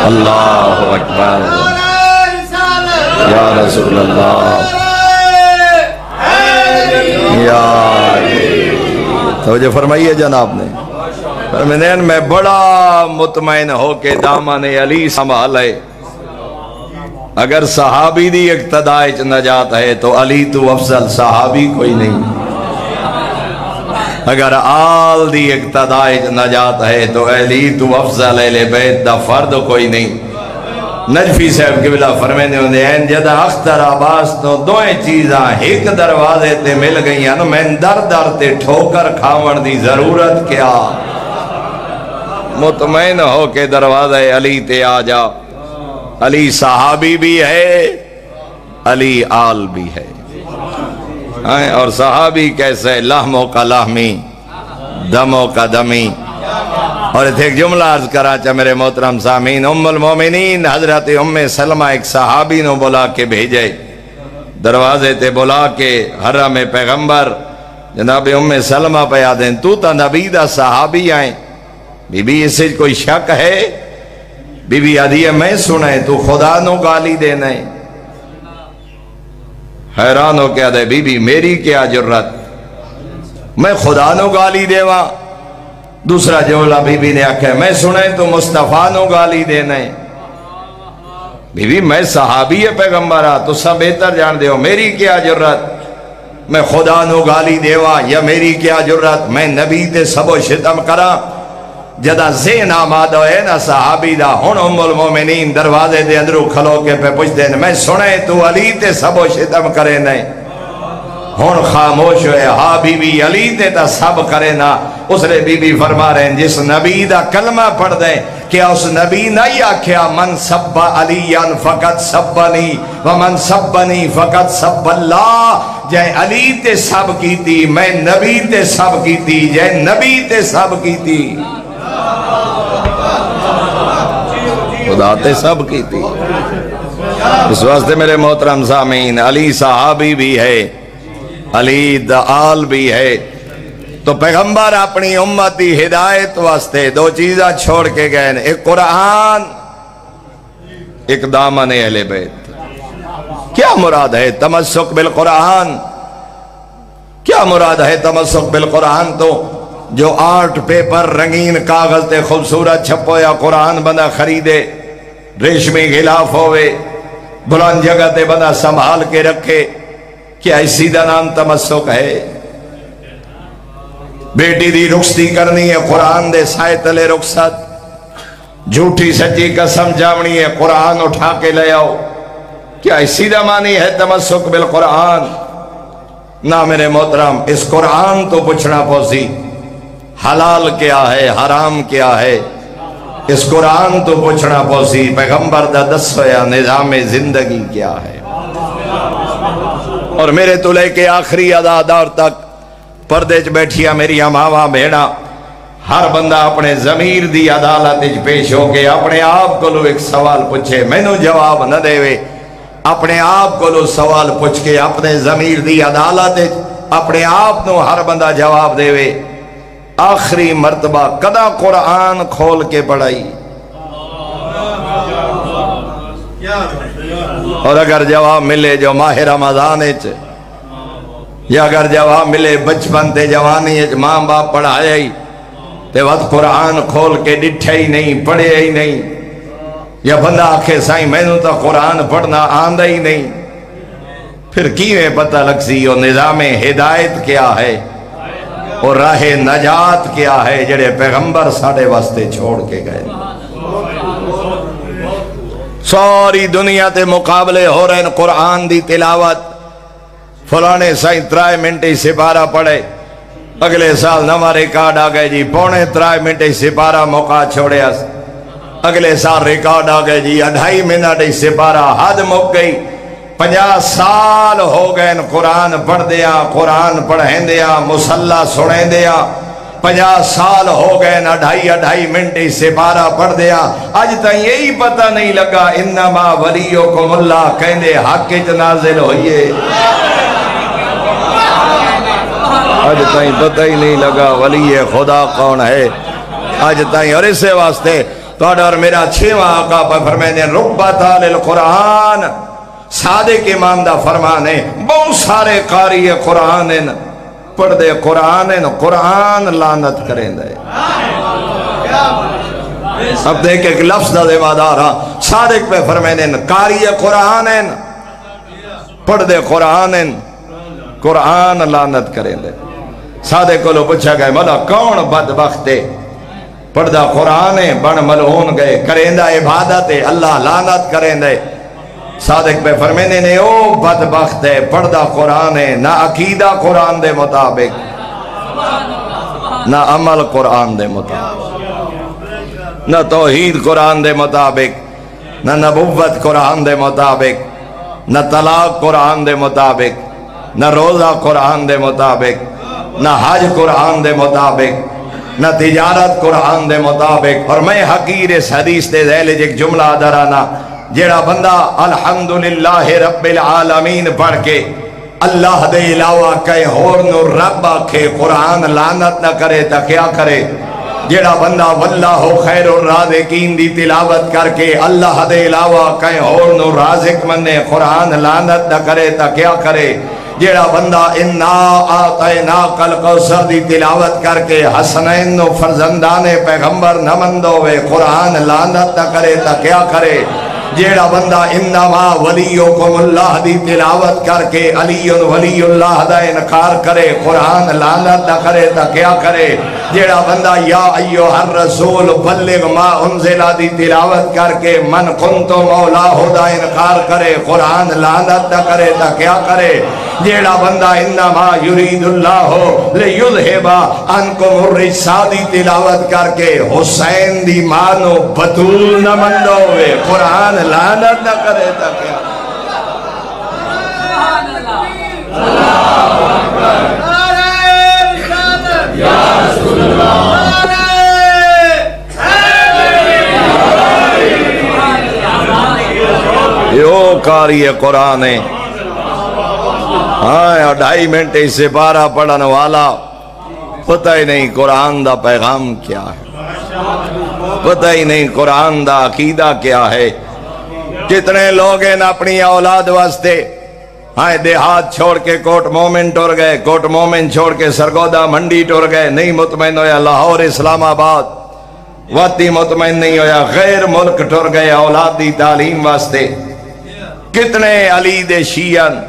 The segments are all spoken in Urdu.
اللہ اکبر یا رسول اللہ یا توجہ فرمائیے جناب نے فرمائیں میں بڑا مطمئن ہو کے دامن علی سنبھالے اگر صحابی دی اقتداء نجات ہے تو علی تو افضل صحابی کوئی نہیں اگر آل دی اقتداء نجات ہے تو علی تو افضل اہل بیت دا فرد کوئی نہیں نجفی صاحب قبلہ فرمینے ہوندے ہیں جدہ اختر عباس تو دوئیں چیزاں ایک دروازے تے مل گئی ہیں میں در در تے ٹھوکر کھاون دی ضرورت کیا مطمئن ہو کے دروازہ علی تے آ جا علی صحابی بھی ہے علی آل بھی ہے اور صحابی کیسے لحموں کا لحمی دموں کا دمی اور ایک جملہ عرض کرا چاہ میرے محترم سامین ام المومنین حضرت ام سلمہ ایک صحابی نو بلا کے بھیجے دروازے تے بلا کے حرم پیغمبر جناب ام سلمہ پہ آدھیں تو تا نبی دا صحابی آئیں بی بی اس سے کوئی شک ہے بی بی آدھی میں سنے تو خدا نو گالی دینے حیران ہو کیا دے بی بی میری کیا جرت میں خدا نو گالی دیوا دوسرا جملہ بی بی نے آکھا میں سنے تو مصطفیٰ نو گالی دینے بی بی میں صحابی پیغمبرہ تو سب بہتر جان دیو میری کیا جرت میں خدا نو گالی دیوا یا میری کیا جرت میں نبی تے سب و شتم کرا جدہ زین آماد ہوئے نا صحابی دا ہن ام المومنین دروازے دے اندرو کھلو کے پہ پوچھ دین میں سنے تو علی تے سب و شتم کرے نہیں ہن خاموش ہوئے ہاں بی بی علی تے تا سب کرے نا اس نے بی بی فرما رہے ہیں جس نبی دا کلمہ پڑھ دیں کیا اس نبی نہیں آکھیا من سب علیان فقط سبنی ومن سبنی فقط سب اللہ جائے علی تے سب کی تھی میں نبی تے سب کی تھی جائے نبی تے سب کی تھی خدا تے سب کی تھی اس واسطے میرے محترم سامعین علی صحابی بھی ہے علی دعال بھی ہے تو پیغمبر اپنی امتی ہدایت واسطے دو چیزاں چھوڑ کے گئے ایک قرآن ایک دامن اہل بیت کیا مراد ہے تمسک بالقرآن کیا مراد ہے تمسک بالقرآن تو جو آرٹ پیپر رنگین کاغذ تے خوبصورت چھپو یا قرآن بندہ خریدے ریشمی غلاف ہوئے بلند جگہ تے بندہ سنبھال کے رکھے کیا اسی دا نام تمسک ہے بیٹی دی رخصتی کرنی ہے قرآن دے سائے تلے رخصت جھوٹی سچی قسم جامنی ہے قرآن اٹھا کے لے آؤ کیا اسی دا معنی ہے تمسک بالقرآن نہ میرے محترم اس قرآن تو پوچھنا پوسی حلال کیا ہے حرام کیا ہے اس قرآن تو پوچھنا پوسی پیغمبر دا دسویا نظام زندگی کیا ہے اور میرے تو لے کے آخری ادادار تک پردے چ بیٹھیا میری ماواں بھیڑا ہر بندہ اپنے ضمیر دی عدالت پیش ہو کے اپنے آپ کو لو ایک سوال پوچھے میں نو جواب نہ دے وے اپنے آپ کو لو سوال پوچھ کے اپنے ضمیر دی عدالت اپنے آپ نو ہر بندہ جواب دے وے آخری مرتبہ کدا قرآن کھول کے پڑھائی اور اگر جواب ملے جو ماہ رمضان یا اگر جواب ملے بچپن تے جوانی ماں باپ پڑھایا ہی تے وقت قرآن کھول کے ڈٹھے ہی نہیں پڑھے ہی نہیں یا بندہ آکھے سائیں میں نے تو قرآن پڑھنا آندہ ہی نہیں پھر کیویں پتہ لگ سی وہ نظام ہدایت کیا ہے اور راہ نجات کیا ہے جڑے پیغمبر ساڑھے واسطے چھوڑ کے گئے ساری دنیا تے مقابلے ہو رہے ہیں قرآن دی تلاوت فلانے سائیں 3 منٹ سپارہ پڑھے اگلے سال نواں ریکارڈ آ گئے جی 3.25 منٹ سپارہ موقع چھوڑے اگلے سال ریکارڈ آ گئے جی 2.5 منٹ سپارہ حد مک گئی 50 سال ہو گئے قرآن پڑھ دیا قرآن پڑھیں دیا مسلح سنیں دیا 50 سال ہو گئے 2.5 منٹ سپارہ پڑھ دیا آج تائیں یہی پتہ نہیں لگا انما ولیکم اللہ کہندے حق نازل ہوئیے آج تائیں پتہ ہی نہیں لگا ولی خدا کون ہے آج تائیں اور اسے واسطے توڑا اور میرا 6واں آقا پر فرمائے ربتا للقرآن، صادق امام دا فرمان ہے بہت سارے قاری قرآن ہیں پڑھ دے قرآن ہیں قرآن لعنت کریں دے. اب دیکھ ایک لفظ دا دیوادار ہاں صادق پہ فرمائے قاری قرآن ہیں پڑھ دے قرآن ہیں قرآن لعنت کریں دے. صادق کو لو پوچھا گئے مولا کون بدبخت ہے پڑھدا قرآن ہے بن ملعون گئے کریندہ عبادت ہے اللہ لعنت کریں دے. صادق پہ فرمینے نے او بدبخت ہے پڑھدا قرآن ہے نہ عقیدہ قرآن دے مطابق نہ عمل قرآن دے مطابق نہ توحید قرآن دے مطابق نہ نبوت قرآن دے مطابق نہ طلاق قرآن دے مطابق نہ روزہ قرآن دے مطابق نہ حج قرآن دے مطابق نہ تجارت قرآن دے مطابق. اور میں حقیر اس حدیث دے ذیل ایک جملہ درانا جیڑا بندہ الحمدللہ رب العالمین پڑھ کے اللہ دے علاوہ کہیں اور نو رب آکھے قرآن لعنت نہ کرے تا کیا کرے؟ جیڑا بندہ واللہ خیر الرازقین دی تلاوت کر کے اللہ دے علاوہ کہیں اور نو رازق منے قرآن لعنت نہ کرے تا کیا کرے؟ جیڑا بندہ انا آتیناک الکوثر دی تلاوت کر کے حسنین و فرزندان پیغمبر نہ مندوے قرآن لعنت نہ کرے تا کیا کرے؟ جیڑا بندہ انما ولیکم اللہ دی تلاوت کر کے علی ولی اللہ دا انکار کرے قرآن لعنت نہ کرے تا کیا کرے؟ جیڑا بندہ یا ایوہ الرسول بلغ ما انزلہ دی تلاوت کر کے من کنتو مولا دا انکار کرے قرآن لعنت نہ کرے تا کیا کرے؟ جیڑا بندہ انما یرید اللہ لیذہبا انکم الرجس دی تلاوت کر کے حسین دی مانو بطول نہ مندوے قرآن لعنت نہ کرے تا کیا؟ یو قاری قرآن ہے ہاں 2.5 منٹ اس سے 12 پڑھن والا پتہ ہی نہیں قرآن دا پیغام کیا ہے پتہ ہی نہیں قرآن دا عقیدہ کیا ہے. کتنے لوگ ہیں اپنی اولاد واسطے ہاں دیہات چھوڑ کے کوٹ مومن ٹور گئے کوٹ مومن چھوڑ کے سرگودا منڈی ٹور گئے نہیں مطمئن ہویا لاہور اسلام آباد واتی مطمئن نہیں ہویا غیر ملک ٹور گئے اولاد دی تعلیم واسطے. کتنے علی دے شیعن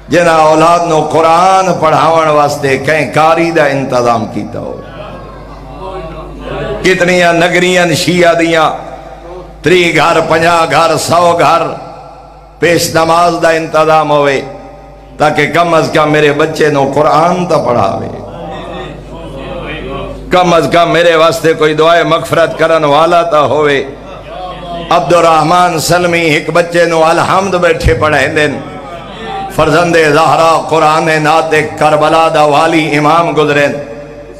جنہ اولاد نو قرآن پڑھاون واسطے کہیں کاری دا انتظام کیتا ہو. کتنیاں نگریاں شیعہ دیاں 30 گھر 50 گھر 100 گھر پیش نماز دا انتظام ہوئے تاکہ کم از کم میرے بچے نو قرآن تا پڑھاوے کم از کم میرے واسطے کوئی دعائے مغفرت کرن والا تا ہوئے. عبدالرحمن سلمی ایک بچے نو الحمد بیٹھے پڑھیں دن فرزند زہرا قرآن نات کربلا دا والی امام گزرین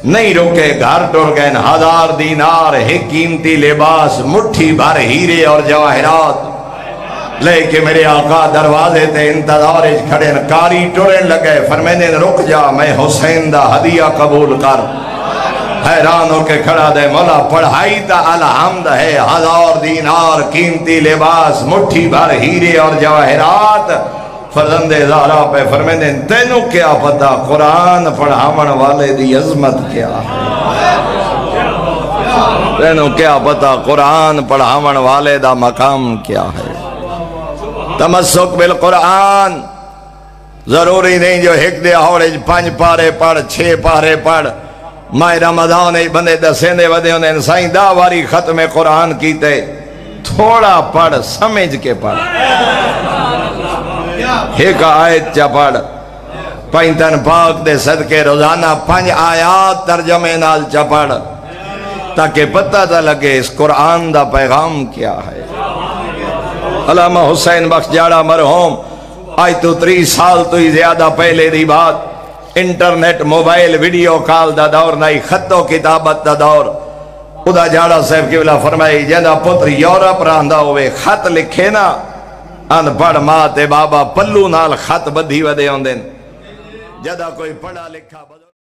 نہیں رکے گھر ٹور گئے 1000 دینار ایک قیمتی لباس مٹھی بھر ہیرے اور جواہرات لے کے میرے آقا دروازے تے انتظار کھڑے کاری ٹورن لگے فرمینے رک جا میں حسین دا ہدیہ قبول کر. حیران ہو کے کھڑا دے مولا پڑھائی تا الحمد ہے 1000 دینار قیمتی لباس مٹھی بھر ہیرے اور جواہرات. فرزند زہرا پہ فرمینے تینوں کیا پتا قرآن پڑھاون والے دی عظمت کیا ہے تینوں کیا پتا قرآن پڑھاون والے دا مقام کیا ہے. تمسک بالقرآن ضروری نہیں جو ایک دے ہوڑے 5 پارے پڑھ 6 پارے پڑھ ماہ رمضان بندے دسیں دے ودے انہیں سائیں دا واری ختم قرآن کیتے تھوڑا پڑھ سمجھ کے پڑھ ایک آیت چا پڑھ پینتن پاک دے صدقے روزانہ 5 آیات ترجمے نال چا پڑھ تاکہ پتہ تا لگے اس قرآن دا پیغام کیا ہے. علامہ حسین بخش جاڑا مرحوم آج تو 30 سال تو ہی زیادہ پہلے دی بات انٹرنیٹ موبائل ویڈیو کال دا دور نہیں خط و کتابت دا دور ادا جاڑا صاحب قبلہ فرمائی جیندہ پتر یورپ راندہ ہوئے خط لکھے نا ان پڑھ ماں تے بابا پلو نال خط بدھی ودے ہوں دن جدہ کوئی پڑھا لکھا